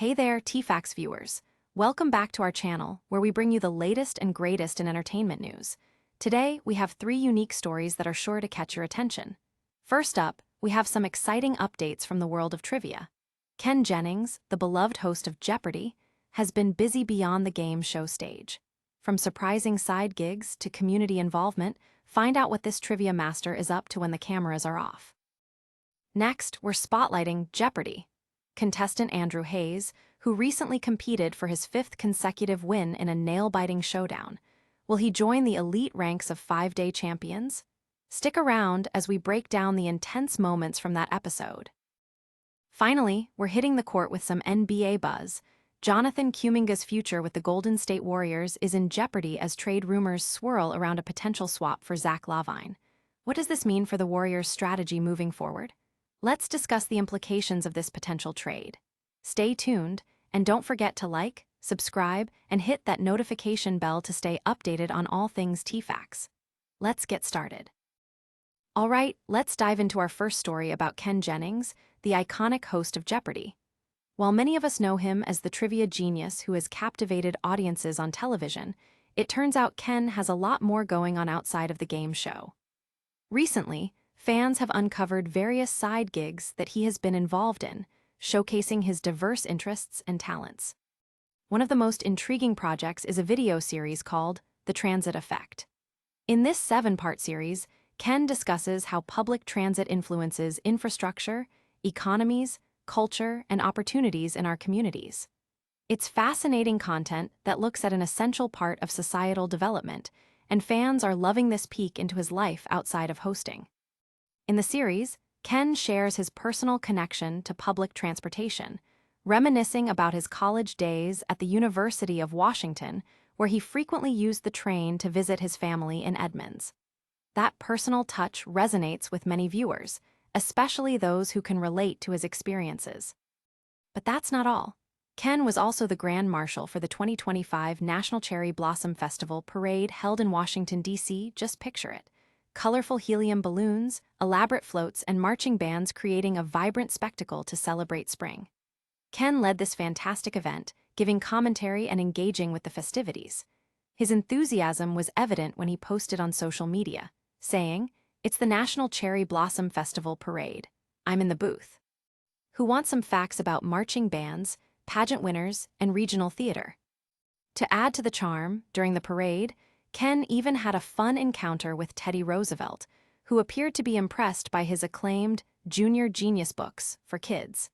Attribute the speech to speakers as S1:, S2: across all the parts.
S1: Hey there, TFAX viewers. Welcome back to our channel, where we bring you the latest and greatest in entertainment news. Today, we have 3 unique stories that are sure to catch your attention. First up, we have some exciting updates from the world of trivia. Ken Jennings, the beloved host of Jeopardy, has been busy beyond the game show stage. From surprising side gigs to community involvement, find out what this trivia master is up to when the cameras are off. Next, we're spotlighting Jeopardy! Contestant Andrew Hayes, who recently competed for his 5th consecutive win in a nail-biting showdown. Will he join the elite ranks of 5-day champions? Stick around as we break down the intense moments from that episode. Finally, we're hitting the court with some NBA buzz. Jonathan Kuminga's future with the Golden State Warriors is in jeopardy as trade rumors swirl around a potential swap for Zach LaVine. What does this mean for the Warriors' strategy moving forward? Let's discuss the implications of this potential trade. Stay tuned, and don't forget to like, subscribe, and hit that notification bell to stay updated on all things TFAX. Let's get started. All right, let's dive into our first story about Ken Jennings, the iconic host of Jeopardy! While many of us know him as the trivia genius who has captivated audiences on television, it turns out Ken has a lot more going on outside of the game show. Recently, fans have uncovered various side gigs that he has been involved in, showcasing his diverse interests and talents. One of the most intriguing projects is a video series called The Transit Effect. In this 7-part series, Ken discusses how public transit influences infrastructure, economies, culture, and opportunities in our communities. It's fascinating content that looks at an essential part of societal development, and fans are loving this peek into his life outside of hosting. In the series, Ken shares his personal connection to public transportation, reminiscing about his college days at the University of Washington, where he frequently used the train to visit his family in Edmonds. That personal touch resonates with many viewers, especially those who can relate to his experiences. But that's not all. Ken was also the Grand Marshal for the 2025 National Cherry Blossom Festival parade held in Washington, D.C. Just picture it. Colorful helium balloons, elaborate floats, and marching bands creating a vibrant spectacle to celebrate spring. Ken led this fantastic event, giving commentary and engaging with the festivities. His enthusiasm was evident when he posted on social media, saying, "It's the National Cherry Blossom Festival parade. I'm in the booth. Who wants some facts about marching bands, pageant winners, and regional theater?" To add to the charm, during the parade, Ken even had a fun encounter with Teddy Roosevelt, who appeared to be impressed by his acclaimed Junior Genius books for kids.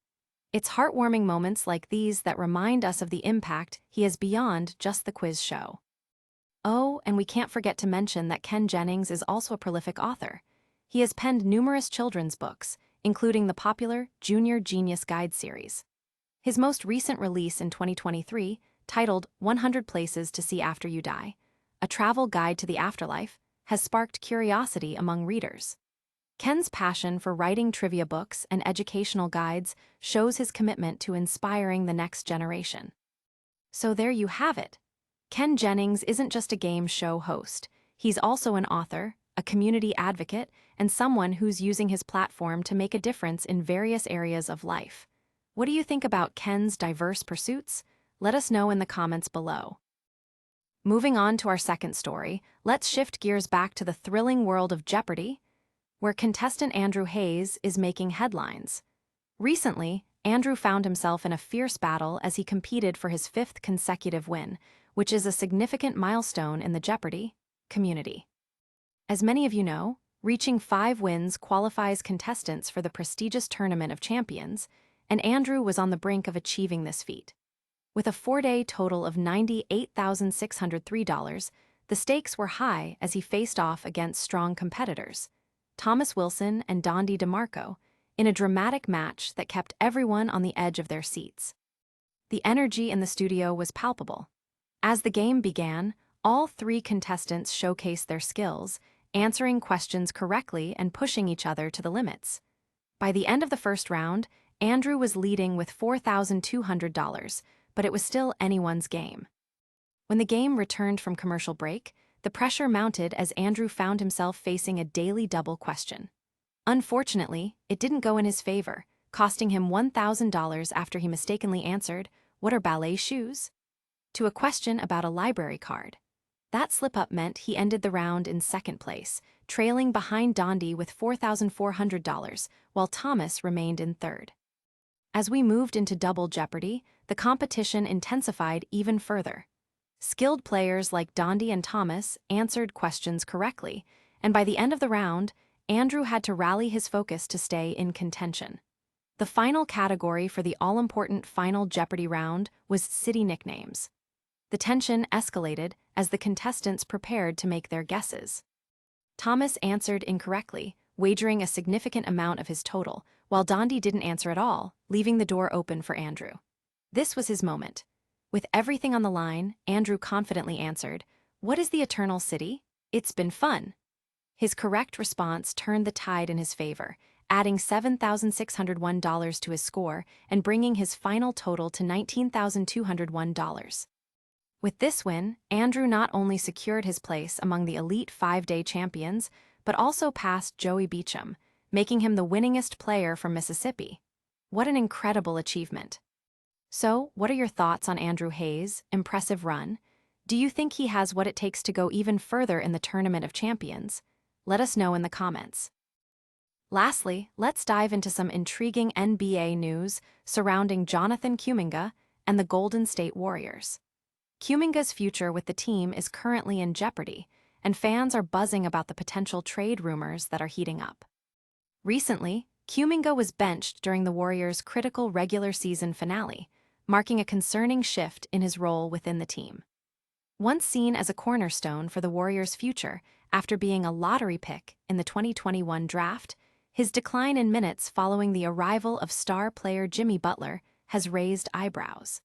S1: It's heartwarming moments like these that remind us of the impact he has beyond just the quiz show. Oh, and we can't forget to mention that Ken Jennings is also a prolific author. He has penned numerous children's books, including the popular Junior Genius Guide series. His most recent release in 2023, titled 100 Places to See After You Die, a travel guide to the afterlife, has sparked curiosity among readers. Ken's passion for writing trivia books and educational guides shows his commitment to inspiring the next generation. So there you have it. Ken Jennings isn't just a game show host. He's also an author, a community advocate, and someone who's using his platform to make a difference in various areas of life. What do you think about Ken's diverse pursuits? Let us know in the comments below. Moving on to our second story, let's shift gears back to the thrilling world of Jeopardy! Where contestant Andrew Hayes is making headlines. Recently, Andrew found himself in a fierce battle as he competed for his 5th consecutive win, which is a significant milestone in the Jeopardy! Community. As many of you know, reaching 5 wins qualifies contestants for the prestigious Tournament of Champions, and Andrew was on the brink of achieving this feat. With a 4-day total of $98,603, the stakes were high as he faced off against strong competitors, Thomas Wilson and Dondi DeMarco, in a dramatic match that kept everyone on the edge of their seats. The energy in the studio was palpable. As the game began, all 3 contestants showcased their skills, answering questions correctly and pushing each other to the limits. By the end of the first round, Andrew was leading with $4,200, but it was still anyone's game. When the game returned from commercial break, the pressure mounted as Andrew found himself facing a daily double question. Unfortunately, it didn't go in his favor, costing him $1,000 after he mistakenly answered, "What are ballet shoes?" to a question about a library card. That slip-up meant he ended the round in second place, trailing behind Dondi with $4,400, while Thomas remained in third. As we moved into Double Jeopardy, the competition intensified even further. Skilled players like Dondi and Thomas answered questions correctly, and by the end of the round, Andrew had to rally his focus to stay in contention. The final category for the all-important Final Jeopardy round was city nicknames. The tension escalated as the contestants prepared to make their guesses. Thomas answered incorrectly, wagering a significant amount of his total, while Dondi didn't answer at all, leaving the door open for Andrew. This was his moment. With everything on the line, Andrew confidently answered, "What is the Eternal City? It's been fun." His correct response turned the tide in his favor, adding $7,601 to his score and bringing his final total to $19,201. With this win, Andrew not only secured his place among the elite 5-day champions, but also passed Joey Beecham, making him the winningest player from Mississippi. What an incredible achievement. So, what are your thoughts on Andrew Hayes' impressive run? Do you think he has what it takes to go even further in the Tournament of Champions? Let us know in the comments. Lastly, let's dive into some intriguing NBA news surrounding Jonathan Kuminga and the Golden State Warriors. Kuminga's future with the team is currently in jeopardy, and fans are buzzing about the potential trade rumors that are heating up. Recently, Kuminga was benched during the Warriors' critical regular season finale, marking a concerning shift in his role within the team. Once seen as a cornerstone for the Warriors' future after being a lottery pick in the 2021 draft, his decline in minutes following the arrival of star player Jimmy Butler has raised eyebrows.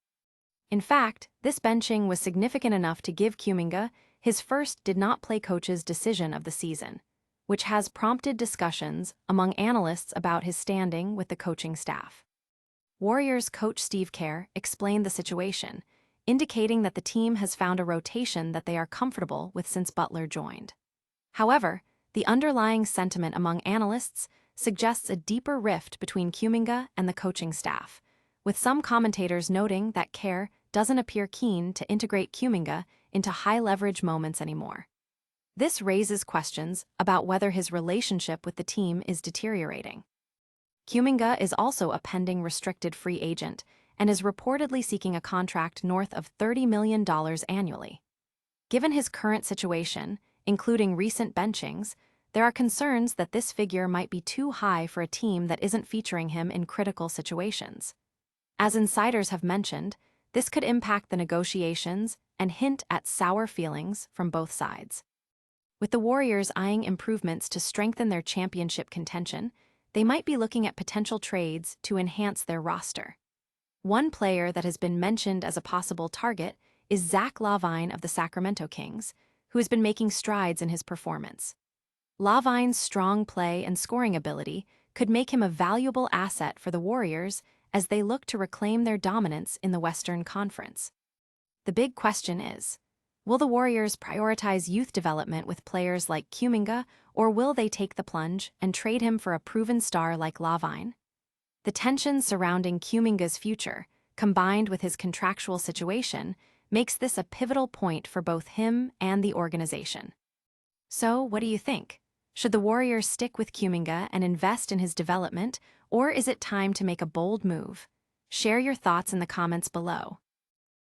S1: In fact, this benching was significant enough to give Kuminga his first did-not-play coach's decision of the season, which has prompted discussions among analysts about his standing with the coaching staff. Warriors coach Steve Kerr explained the situation, indicating that the team has found a rotation that they are comfortable with since Butler joined. However, the underlying sentiment among analysts suggests a deeper rift between Kuminga and the coaching staff, with some commentators noting that Kerr doesn't appear keen to integrate Kuminga into high-leverage moments anymore. This raises questions about whether his relationship with the team is deteriorating. Kuminga is also a pending restricted free agent and is reportedly seeking a contract north of $30 million annually. Given his current situation, including recent benchings, there are concerns that this figure might be too high for a team that isn't featuring him in critical situations. As insiders have mentioned, this could impact the negotiations and hint at sour feelings from both sides. With the Warriors eyeing improvements to strengthen their championship contention, they might be looking at potential trades to enhance their roster. One player that has been mentioned as a possible target is Zach LaVine of the Sacramento Kings, who has been making strides in his performance. LaVine's strong play and scoring ability could make him a valuable asset for the Warriors as they look to reclaim their dominance in the Western Conference. The big question is, will the Warriors prioritize youth development with players like Kuminga, or will they take the plunge and trade him for a proven star like LaVine? The tension surrounding Kuminga's future, combined with his contractual situation, makes this a pivotal point for both him and the organization. So, what do you think? Should the Warriors stick with Kuminga and invest in his development, or is it time to make a bold move? Share your thoughts in the comments below.